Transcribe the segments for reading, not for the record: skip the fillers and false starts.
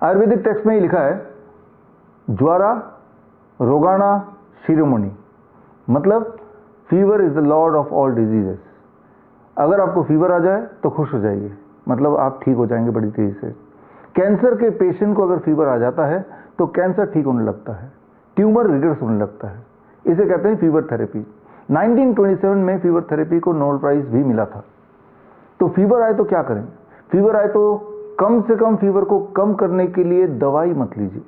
Ayurvedic text में ही लिखा है ज्वारा रोगाणा शिरोमणि, मतलब fever is the Lord of all diseases. अगर आपको फीवर आ जाए तो खुश हो जाइए, मतलब आप ठीक हो जाएंगे बड़ी तेजी से। कैंसर के पेशेंट को अगर फीवर आ जाता है तो कैंसर ठीक होने लगता है, ट्यूमर रिग्रेस होने लगता है। इसे कहते हैं फीवर थेरेपी। 1927 में फीवर थेरेपी को नोबेल प्राइज भी मिला था। तो फीवर आए तो क्या करें? फीवर आए तो कम से कम फीवर को कम करने के लिए दवाई मत लीजिए।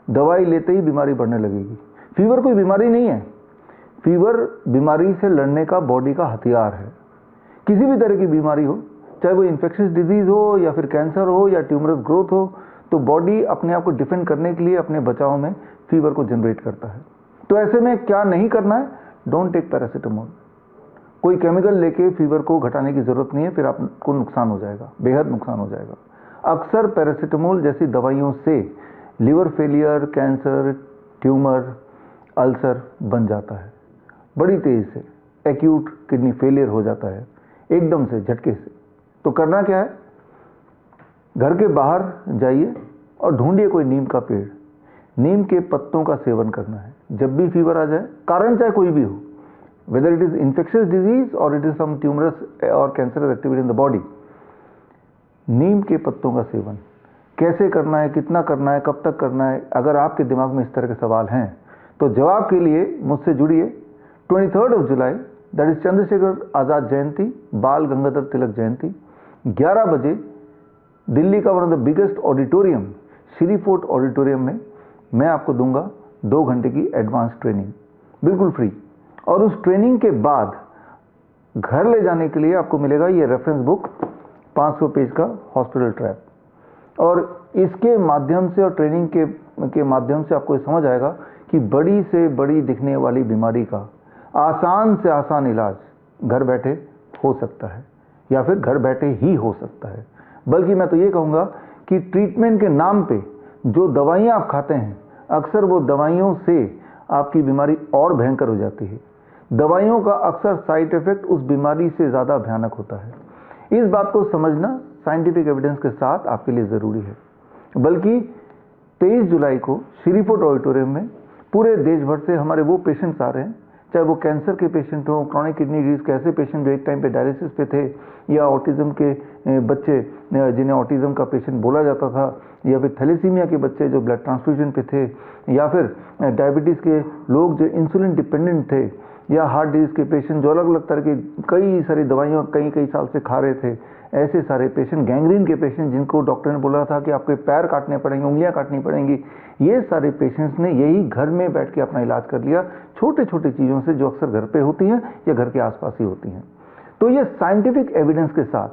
दवाई लेते ही बीमारी बढ़ने लगेगी। फीवर कोई बीमारी नहीं है, फीवर बीमारी से लड़ने का बॉडी का हथियार है। किसी भी तरह की बीमारी हो, चाहे वो इन्फेक्शियस डिजीज हो या फिर कैंसर हो या ट्यूमरस ग्रोथ हो, तो बॉडी अपने आप को डिफेंड करने के लिए अपने बचाव में फीवर को जनरेट करता है। तो ऐसे में क्या नहीं करना है? Don't take paracetamol. कोई केमिकल लेके फीवर को घटाने की जरूरत नहीं है, फिर आपको नुकसान हो जाएगा, बेहद नुकसान हो जाएगा। अक्सर पैरासीटामोल जैसी दवाइयों से liver failure, cancer, tumour, ulcer बन जाता है बड़ी तेजी से। एक्यूट किडनी फेलियर हो जाता है एकदम से, झटके से। तो करना क्या है? घर के बाहर जाइए और ढूंढिए कोई नीम का पेड़, नीम के पत्तों का सेवन करना है जब भी फीवर आ जाए, कारण चाहे कोई भी हो, whether it is infectious disease or it is some tumorous or cancerous activity in the body। नीम के पत्तों का सेवन कैसे करना है, कितना करना है, कब तक करना है? अगर आपके दिमाग में इस तरह के सवाल हैं तो जवाब के लिए मुझसे जुड़िए। 23 जुलाई, दैट इज चंद्रशेखर आजाद जयंती, बाल गंगाधर तिलक जयंती, 11 बजे दिल्ली का one of the biggest auditorium, Shri Fort auditorium में मैं आपको दूंगा 2 घंटे की एडवांस ट्रेनिंग, बिल्कुल फ्री। और उस ट्रेनिंग के बाद घर ले जाने के लिए आपको मिलेगा ये रेफरेंस बुक, 500 पेज का हॉस्पिटल ट्रैप। और इसके माध्यम से और ट्रेनिंग के माध्यम से आपको ये समझ आएगा कि बड़ी से बड़ी दिखने वाली बीमारी का आसान से आसान इलाज घर बैठे हो सकता है, या फिर घर बैठे ही हो सकता है। बल्कि मैं तो ये कहूँगा कि ट्रीटमेंट के नाम पे जो दवाइयाँ आप खाते हैं, अक्सर वो दवाइयों से आपकी बीमारी और भयंकर हो जाती है। दवाइयों का अक्सर साइड इफेक्ट उस बीमारी से ज़्यादा भयानक होता है। इस बात को समझना साइंटिफिक एविडेंस के साथ आपके लिए ज़रूरी है। बल्कि 23 जुलाई को श्री फोर्ट ऑडिटोरियम में पूरे देश भर से हमारे वो पेशेंट्स आ रहे हैं, चाहे वो कैंसर के पेशेंट हों, क्रॉनिक किडनी डिजीज के ऐसे पेशेंट जो एक टाइम पे डायलिसिस पे थे, या ऑटिज्म के बच्चे जिन्हें ऑटिज्म का पेशेंट बोला जाता था, या फिर थैलेसीमिया के बच्चे जो ब्लड ट्रांसफ्यूजन पे थे, या फिर डायबिटीज़ के लोग जो इंसुलिन डिपेंडेंट थे, या हार्ट डिजीज के पेशेंट जो अलग अलग तरह की कई सारी दवाइयाँ कई साल से खा रहे थे, ऐसे सारे पेशेंट, गैंग्रीन के पेशेंट जिनको डॉक्टर ने बोला था कि आपके पैर काटने पड़ेंगे, उंगलियां काटनी पड़ेंगी, ये सारे पेशेंट्स ने यही घर में बैठ के अपना इलाज कर लिया, छोटे छोटे चीज़ों से जो अक्सर घर पे होती हैं या घर के आसपास ही होती हैं। तो ये साइंटिफिक एविडेंस के साथ,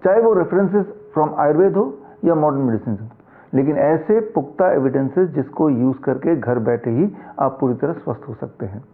चाहे वो रेफरेंसेस फ्रॉम आयुर्वेद हो या मॉडर्न मेडिसिन हो, लेकिन ऐसे पुख्ता एविडेंसेस जिसको यूज़ करके घर बैठे ही आप पूरी तरह स्वस्थ हो सकते हैं।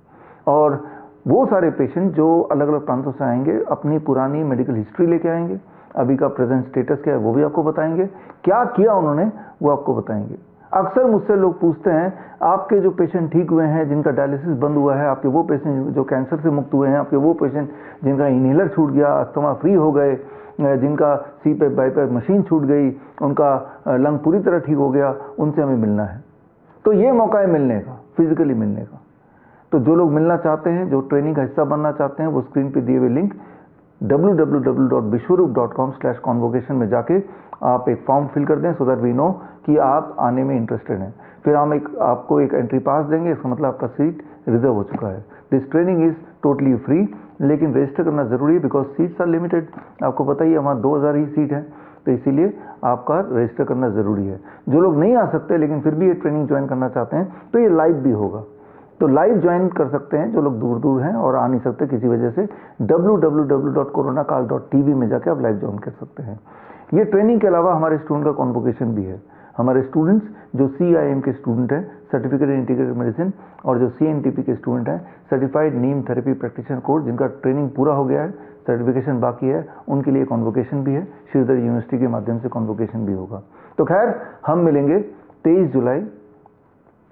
और वो सारे पेशेंट जो अलग अलग प्रांतों से आएंगे, अपनी पुरानी मेडिकल हिस्ट्री लेके आएंगे, अभी का प्रेजेंट स्टेटस क्या है वो भी आपको बताएंगे, क्या किया उन्होंने वो आपको बताएंगे। अक्सर मुझसे लोग पूछते हैं, आपके जो पेशेंट ठीक हुए हैं, जिनका डायलिसिस बंद हुआ है, आपके वो पेशेंट जो कैंसर से मुक्त हुए हैं, आपके वो पेशेंट जिनका इनहेलर छूट गया, अस्थमा फ्री हो गए, जिनका सीपैप बाईपैप मशीन छूट गई, उनका लंग पूरी तरह ठीक हो गया, उनसे हमें मिलना है। तो ये मौका है मिलने का, फिजिकली मिलने का। तो जो लोग मिलना चाहते हैं, जो ट्रेनिंग का हिस्सा बनना चाहते हैं, वो स्क्रीन पे दिए हुए लिंक www.bishwaroop.com/convocation में जाके आप एक फॉर्म फिल कर दें, सो दैट वी नो कि आप आने में इंटरेस्टेड हैं। फिर हम आपको एक एंट्री पास देंगे, इसका मतलब आपका सीट रिजर्व हो चुका है। This training is totally free, लेकिन रजिस्टर करना जरूरी है, बिकॉज सीट्स आर लिमिटेड। आपको पता ही है वहाँ 2000 ही सीट है, तो इसीलिए आपका रजिस्टर करना जरूरी है। जो लोग नहीं आ सकते लेकिन फिर भी ये ट्रेनिंग ज्वाइन करना चाहते हैं, तो ये लाइव भी होगा, तो लाइव ज्वाइन कर सकते हैं जो लोग दूर दूर हैं और आ नहीं सकते किसी वजह से। www.coronakal.tv में जाके आप लाइव ज्वाइन कर सकते हैं। ये ट्रेनिंग के अलावा हमारे स्टूडेंट का कॉन्वोकेशन भी है। हमारे स्टूडेंट्स जो CIM के स्टूडेंट हैं, सर्टिफिकेट इन इंटीग्रेटेड मेडिसिन, और जो CNTP के स्टूडेंट हैं, सर्टिफाइड नीम थेरेपी प्रैक्टिशनर कोर्स, जिनका ट्रेनिंग पूरा हो गया है, सर्टिफिकेशन बाकी है, उनके लिए कॉन्वोकेशन भी है। श्रीधर यूनिवर्सिटी के माध्यम से कॉन्वोकेशन भी होगा। तो खैर, हम मिलेंगे 23 जुलाई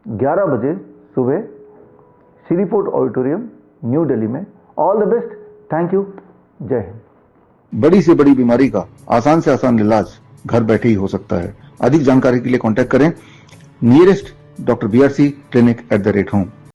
11 बजे सुबह Shri Fort Auditorium, New Delhi में। All the best, thank you, जय हिंद। बड़ी से बड़ी बीमारी का आसान से आसान इलाज घर बैठे ही हो सकता है, अधिक जानकारी के लिए कॉन्टैक्ट करें नियरेस्ट डॉक्टर BRC clinic@home।